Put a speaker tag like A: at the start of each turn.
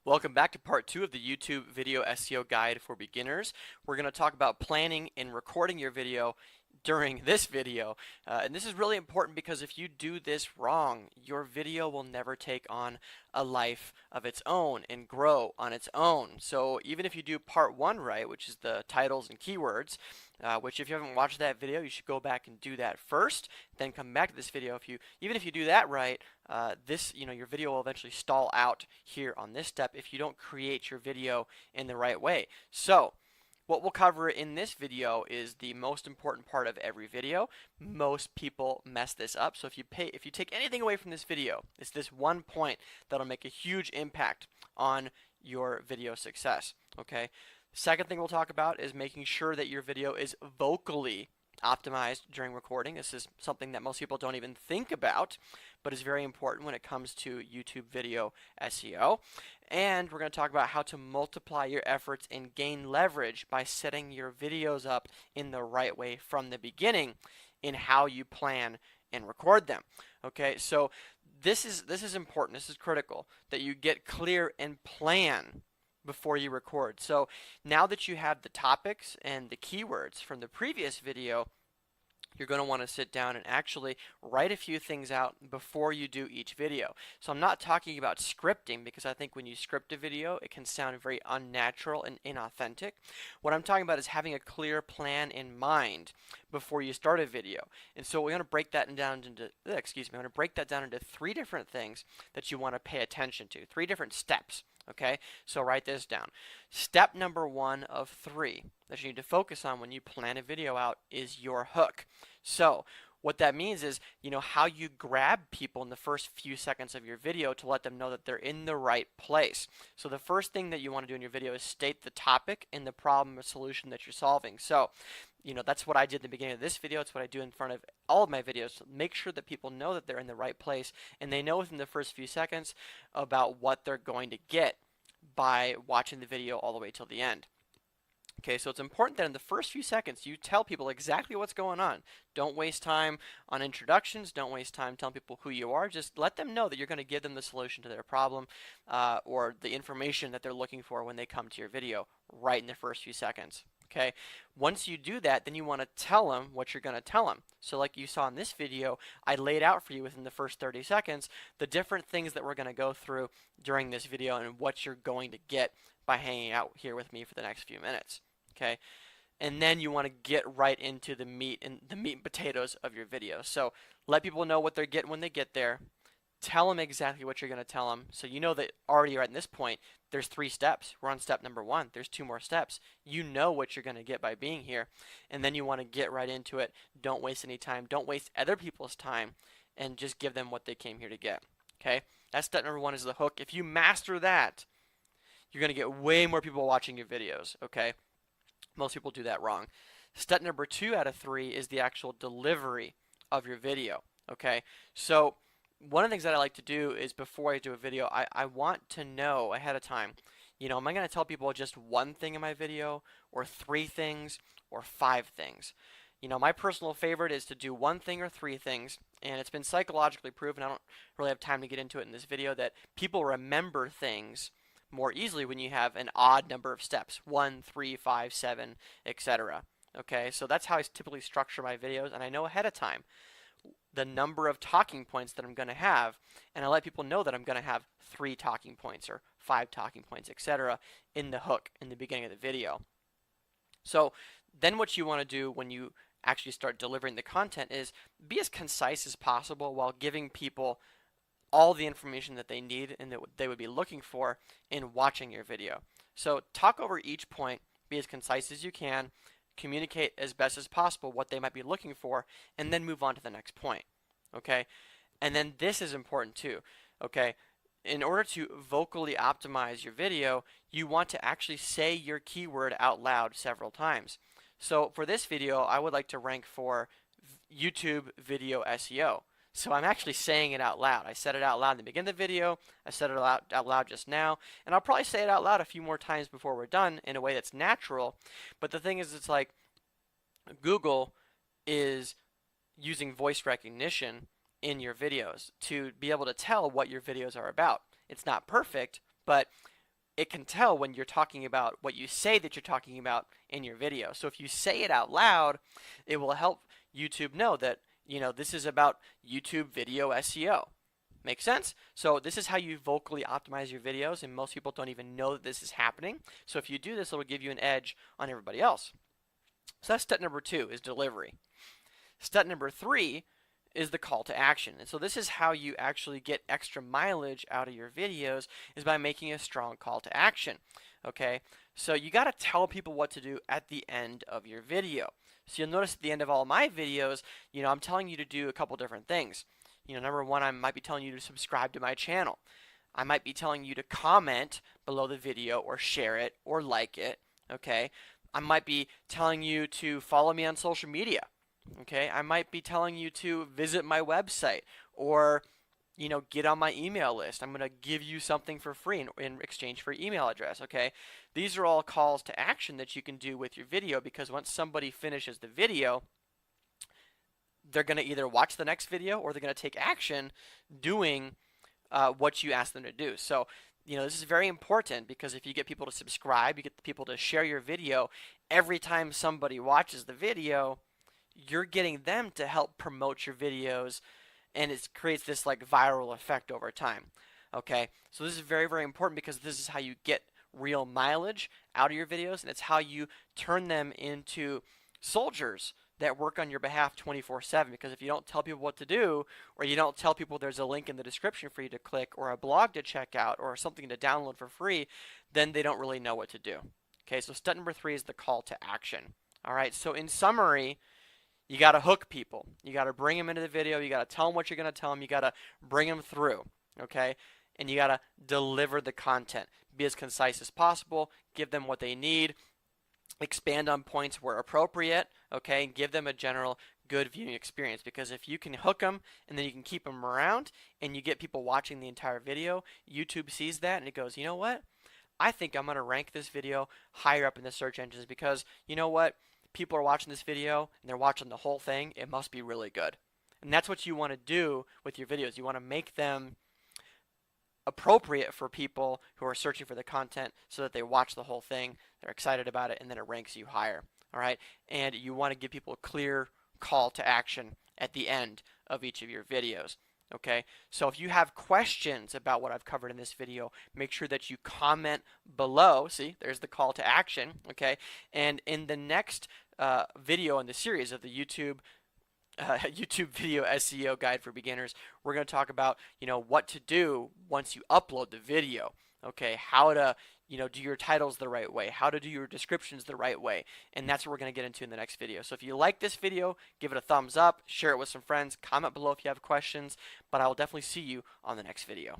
A: Welcome back to part 2 of the YouTube Video SEO Guide for Beginners. We're going to talk about planning and recording your video during this video. And this is really important because if you do this wrong, your video will never take on a life of its own and grow on its own. So even if you do part 1 right, which is the titles and keywords, which if you haven't watched that video, you should go back and do that first, then come back to this video. Even if you do that right, your video will eventually stall out here on this step if you don't create your video in the right way. So what we'll cover in this video is the most important part of every video. Most people mess this up, so if you take anything away from this video, it's this one point that'll make a huge impact on your video success. Okay. Second thing we'll talk about is making sure that your video is vocally optimized during recording. This is something that most people don't even think about, but is very important when it comes to YouTube video SEO. And we're going to talk about how to multiply your efforts and gain leverage by setting your videos up in the right way from the beginning in how you plan and record them. Okay, so this is important. This is critical that you get clear and plan before you record. So now that you have the topics and the keywords from the previous video, you're going to want to sit down and actually write a few things out before you do each video. So I'm not talking about scripting, because I think when you script a video, it can sound very unnatural and inauthentic. What I'm talking about is having a clear plan in mind before you start a video. And so we're going to break that down into, I'm going to break that down into 3 different things that you want to pay attention to, 3 different steps. Okay, so write this down. Step number 1 of 3 that you need to focus on when you plan a video out is your hook. So what that means is, how you grab people in the first few seconds of your video to let them know that they're in the right place. So the first thing that you want to do in your video is state the topic and the problem or solution that you're solving. So that's what I did in the beginning of this video. It's what I do in front of all of my videos. So make sure that people know that they're in the right place, and they know within the first few seconds about what they're going to get by watching the video all the way till the end. Okay, so it's important that in the first few seconds you tell people exactly what's going on. Don't waste time on introductions. Don't waste time telling people who you are. Just let them know that you're going to give them the solution to their problem or the information that they're looking for when they come to your video right in the first few seconds. Okay, once you do that, then you want to tell them what you're going to tell them. So like you saw in this video, I laid out for you within the first 30 seconds the different things that we're going to go through during this video and what you're going to get by hanging out here with me for the next few minutes. Okay, and then you want to get right into the meat and potatoes of your video. So let people know what they're getting when they get there. Tell them exactly what you're going to tell them. So you know that already right in this point, there's 3 steps. We're on step number 1. There's 2 more steps. You know what you're going to get by being here. And then you want to get right into it. Don't waste any time. Don't waste other people's time. And just give them what they came here to get. Okay? That's step number 1, is the hook. If you master that, you're going to get way more people watching your videos. Okay? Most people do that wrong. Step number 2 out of 3 is the actual delivery of your video. Okay? So one of the things that I like to do is before I do a video, I want to know ahead of time, am I going to tell people just one thing in my video, or 3 things, or 5 things? My personal favorite is to do 1 thing or 3 things, and it's been psychologically proven, I don't really have time to get into it in this video, that people remember things more easily when you have an odd number of steps, 1, 3, 5, 7, etc. Okay, so that's how I typically structure my videos, and I know ahead of time the number of talking points that I'm going to have, and I let people know that I'm going to have 3 talking points or 5 talking points, etc. in the hook in the beginning of the video. So then what you want to do when you actually start delivering the content is be as concise as possible while giving people all the information that they need and that they would be looking for in watching your video. So talk over each point, be as concise as you can, communicate as best as possible what they might be looking for, and then move on to the next point. Okay? And then this is important too. Okay? In order to vocally optimize your video, you want to actually say your keyword out loud several times. So for this video, I would like to rank for YouTube video SEO. So I'm actually saying it out loud. I said it out loud in the beginning of the video. I said it out loud just now. And I'll probably say it out loud a few more times before we're done in a way that's natural. But the thing is, it's like Google is using voice recognition in your videos to be able to tell what your videos are about. It's not perfect, but it can tell when you're talking about what you say that you're talking about in your video. So if you say it out loud, it will help YouTube know that, this is about YouTube video SEO. Make sense? So this is how you vocally optimize your videos, and most people don't even know that this is happening. So if you do this, it'll give you an edge on everybody else. So that's step number 2, is delivery. Step number 3 is the call to action. And so this is how you actually get extra mileage out of your videos, is by making a strong call to action. Okay, so you got to tell people what to do at the end of your video. So you'll notice at the end of all my videos, I'm telling you to do a couple different things. Number 1, I might be telling you to subscribe to my channel. I might be telling you to comment below the video or share it or like it. Okay, I might be telling you to follow me on social media. Okay, I might be telling you to visit my website or, get on my email list. I'm going to give you something for free in exchange for email address. Okay, these are all calls to action that you can do with your video, because once somebody finishes the video, they're going to either watch the next video or they're going to take action doing what you ask them to do. So, this is very important, because if you get people to subscribe, you get people to share your video, every time somebody watches the video, you're getting them to help promote your videos, and it creates this like viral effect over time. Okay, so this is very, very important, because this is how you get real mileage out of your videos, and it's how you turn them into soldiers that work on your behalf 24/7. Because if you don't tell people what to do, or you don't tell people there's a link in the description for you to click, or a blog to check out, or something to download for free, then they don't really know what to do. Okay, so step number 3 is the call to action. All right, so in summary, you got to hook people. You got to bring them into the video. You got to tell them what you're going to tell them. You got to bring them through, okay? And you got to deliver the content. Be as concise as possible. Give them what they need. Expand on points where appropriate, okay? And give them a general good viewing experience, because if you can hook them and then you can keep them around and you get people watching the entire video, YouTube sees that and it goes, you know what? I think I'm going to rank this video higher up in the search engines, because you know what? People are watching this video and they're watching the whole thing. It must be really good. And that's what you want to do with your videos. You want to make them appropriate for people who are searching for the content, so that they watch the whole thing, they're excited about it, and then it ranks you higher. All right, and you want to give people a clear call to action at the end of each of your videos. Okay, so if you have questions about what I've covered in this video, make sure that you comment below. See, there's the call to action. Okay, and in the next video in the series of the YouTube video SEO guide for beginners, we're going to talk about what to do once you upload the video. Okay, how to do your titles the right way, how to do your descriptions the right way, and that's what we're going to get into in the next video. So if you like this video, give it a thumbs up, share it with some friends, comment below if you have questions, but I will definitely see you on the next video.